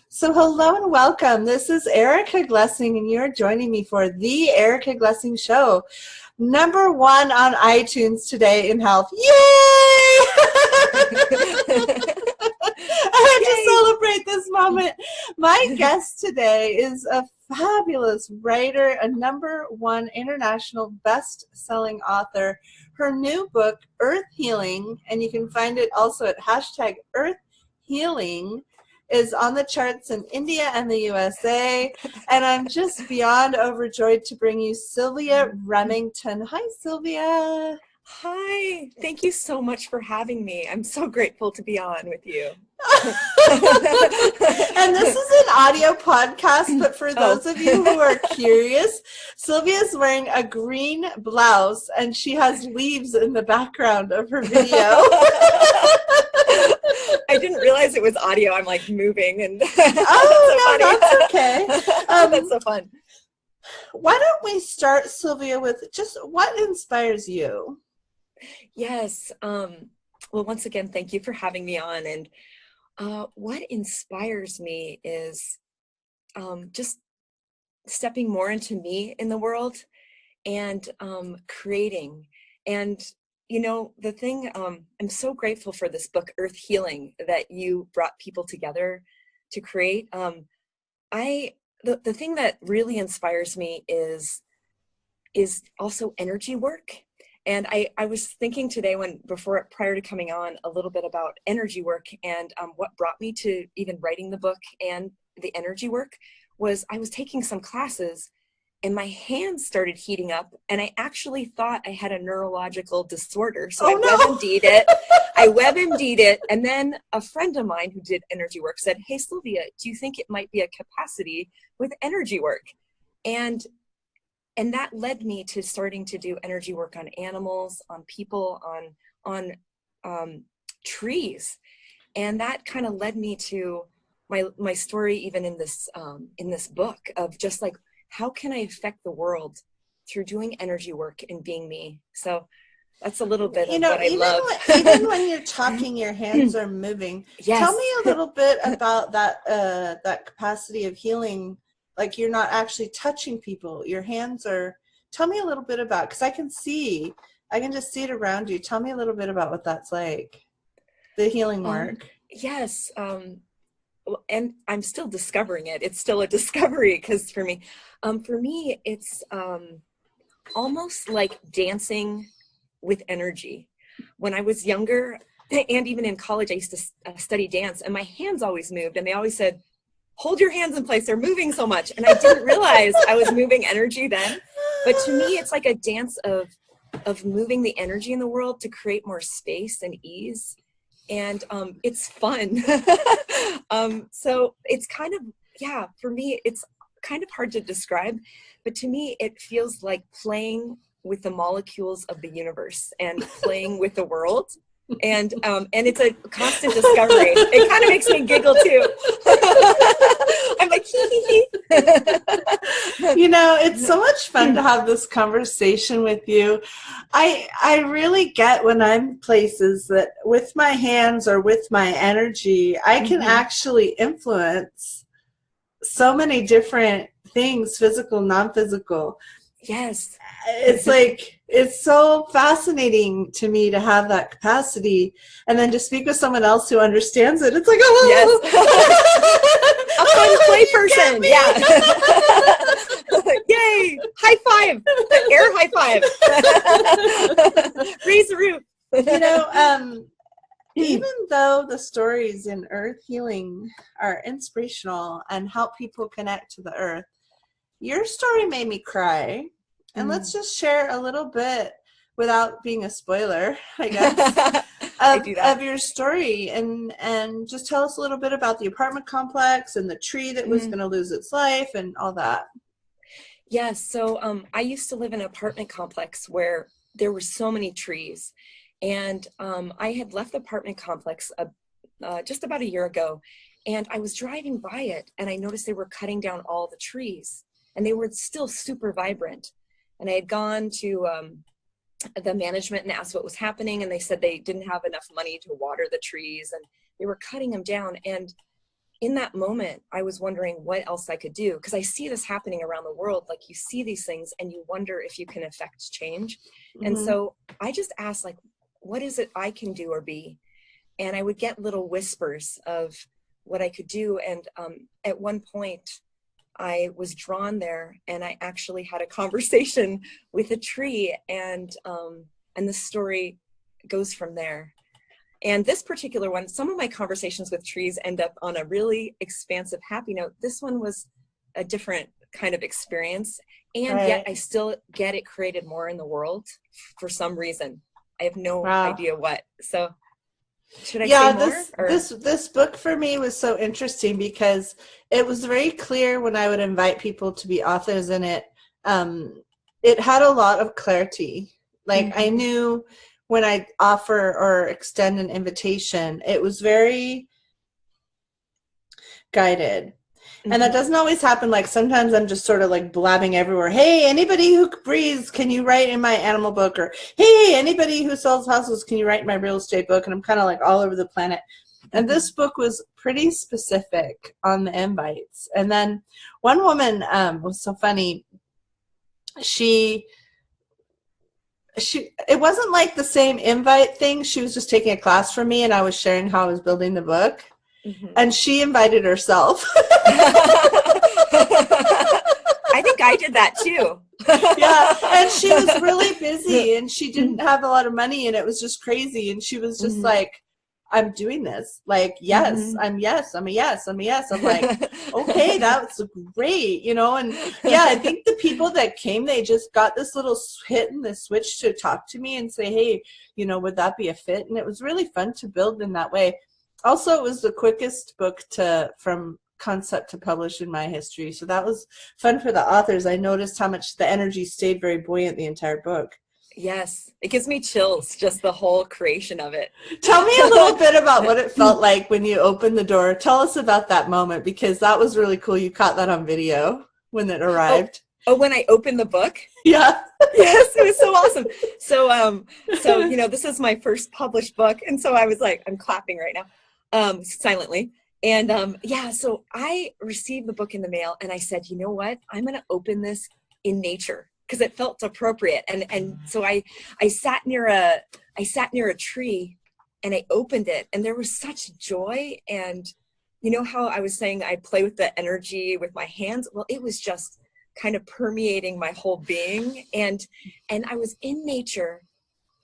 So hello and welcome. This is Erica Glessing, and you're joining me for the Erica Glessing Show. #1 on iTunes today in health. Yay! I had to celebrate this moment. My guest today is a fabulous writer, a #1 international best-selling author. Her new book, Earth Healing, and you can find it also at #EarthHealing, is on the charts in India and the USA. And I'm just beyond overjoyed to bring you Sylvia Remington. Hi, Sylvia. Hi, thank you so much for having me. I'm so grateful to be on with you. And this is an audio podcast, but for those of you who are curious, Sylvia's wearing a green blouse and she has leaves in the background of her video. I didn't realize it was audio. I'm like moving and that's okay. That's so fun. Why don't we start, Sylvia, with just what inspires you? Yes. Well, once again, thank you for having me on. And what inspires me is just stepping more into me in the world and creating. And you know, the thing, I'm so grateful for this book, Earth Healing, that you brought people together to create. The thing that really inspires me is also energy work. And I was thinking today prior to coming on a little bit about energy work, and what brought me to even writing the book and the energy work was I was taking some classes and my hands started heating up, and I actually thought I had a neurological disorder. So WebMD'd it. And then a friend of mine who did energy work said, "Hey, Sylvia, do you think it might be a capacity with energy work?" And that led me to starting to do energy work on animals, on people, on trees. And that kind of led me to my story, even in this book, of just like, how can I affect the world through doing energy work and being me? So that's a little bit of what I love. Even when you're talking, your hands are moving. Yes. Tell me a little bit about that capacity of healing. Like, you're not actually touching people. Your hands are. Tell me a little bit about, because I can just see it around you. Tell me a little bit about what that's like, the healing work. Yes. And I'm still discovering it. It's still a discovery, because for me, it's almost like dancing with energy. When I was younger, and even in college, I used to study dance, and my hands always moved, and they always said, "Hold your hands in place. They're moving so much." And I didn't realize I was moving energy then. But to me, it's like a dance of moving the energy in the world to create more space and ease. And it's fun. So it's kind of, for me, it's kind of hard to describe, but to me, it feels like playing with the molecules of the universe and playing with the world. And it's a constant discovery. It kind of makes me giggle too. I'm like, hee. You know, it's so much fun to have this conversation with you. I really get when I'm places that with my hands or with my energy, I can actually influence so many different things, physical, non-physical. Yes. It's like, it's so fascinating to me to have that capacity, and then to speak with someone else who understands it. It's like, oh, yes. A fun play person. Yeah. Yay. High five. Air high five. Raise the roof. You know, even though the stories in Earth Healing are inspirational and help people connect to the earth, your story made me cry. And let's just share a little bit, without being a spoiler, I guess, of your story, and just tell us a little bit about the apartment complex and the tree that was going to lose its life and all that. Yes. So I used to live in an apartment complex where there were so many trees, and I had left the apartment complex just about a year ago, and I was driving by it, and I noticed they were cutting down all the trees, and they were still super vibrant. And I had gone to the management and asked what was happening, and they said they didn't have enough money to water the trees, and they were cutting them down. And in that moment, I was wondering what else I could do, because I see this happening around the world. Like, you see these things and you wonder if you can affect change. And so I just asked, like, what is it I can do or be? And I would get little whispers of what I could do. And at one point, I was drawn there, and I actually had a conversation with a tree, and the story goes from there. And this particular one, some of my conversations with trees end up on a really expansive, happy note. This one was a different kind of experience, and yet I still get it created more in the world for some reason. I have no idea what. So should I say more? This book for me was so interesting because it was very clear when I would invite people to be authors in it. It had a lot of clarity. Like, I knew when I offer or extend an invitation, it was very guided. And that doesn't always happen. Like, sometimes I'm just sort of like blabbing everywhere. Hey, anybody who breathes, can you write in my animal book? Or, hey, anybody who sells houses, can you write in my real estate book? And I'm kind of like all over the planet. And this book was pretty specific on the invites. And then one woman was so funny. It wasn't like the same invite thing. She was just taking a class from me, and I was sharing how I was building the book. And she invited herself. I think I did that too. Yeah, and she was really busy, and she didn't have a lot of money, and it was just crazy. And she was just like, I'm doing this. Like, yes, I'm a yes. I'm like, okay, that's great, you know? And yeah, I think the people that came, they just got this little hit in the switch to talk to me and say, hey, you know, would that be a fit? And it was really fun to build in that way. Also, it was the quickest book from concept to publish in my history. So that was fun for the authors. I noticed how much the energy stayed very buoyant the entire book. Yes, it gives me chills, just the whole creation of it. Tell me a little bit about what it felt like when you opened the door. Tell us about that moment, because that was really cool. You caught that on video when it arrived. Oh, when I opened the book? Yeah. Yes, it was so awesome. So, you know, this is my first published book. And so I was like, I'm clapping right now, silently. And so I received the book in the mail, and I said, you know what? I'm going to open this in nature, because it felt appropriate. And so I sat near a tree, and I opened it, and there was such joy. And you know how I was saying I play with the energy with my hands? Well, it was just kind of permeating my whole being. And I was in nature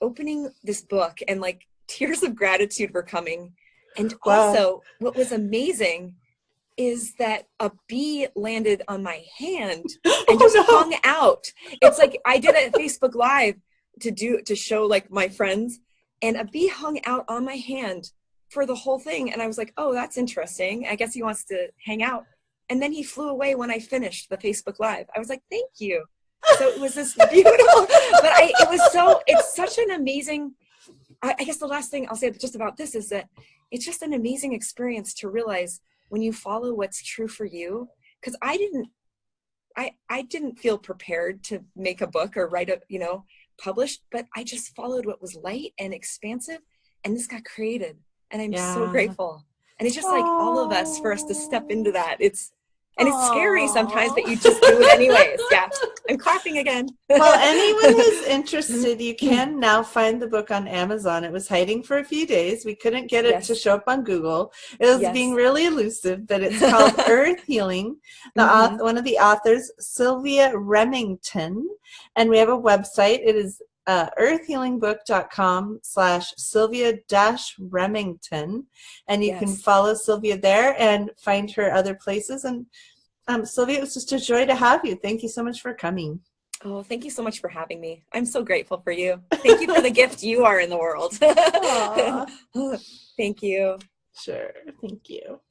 opening this book, and like tears of gratitude were coming. And also what was amazing is that a bee landed on my hand and just hung out. It's like I did a Facebook Live to show like my friends, and a bee hung out on my hand for the whole thing. And I was like, oh, that's interesting. I guess he wants to hang out. And then he flew away when I finished the Facebook Live. I was like, thank you. So it was this beautiful, it's such an amazing, I guess the last thing I'll say just about this is that it's just an amazing experience to realize when you follow what's true for you. Because I didn't feel prepared to make a book or write publish, but I just followed what was light and expansive, and this got created. And I'm so grateful. And it's just like all of us, for us to step into that. It's scary sometimes, but you just do it anyways. Yeah. I'm clapping again. Well, anyone who's interested, you can now find the book on Amazon. It was hiding for a few days. We couldn't get it to show up on Google. It was being really elusive, but it's called Earth Healing. One of the authors, Sylvia Remington, and we have a website. It is earthhealingbooks.com/Sylvia-Remington, and you can follow Sylvia there and find her other places. And Sylvia, it was just a joy to have you. Thank you so much for coming. Oh, thank you so much for having me. I'm so grateful for you. Thank you for the gift you are in the world. Thank you. Sure. Thank you.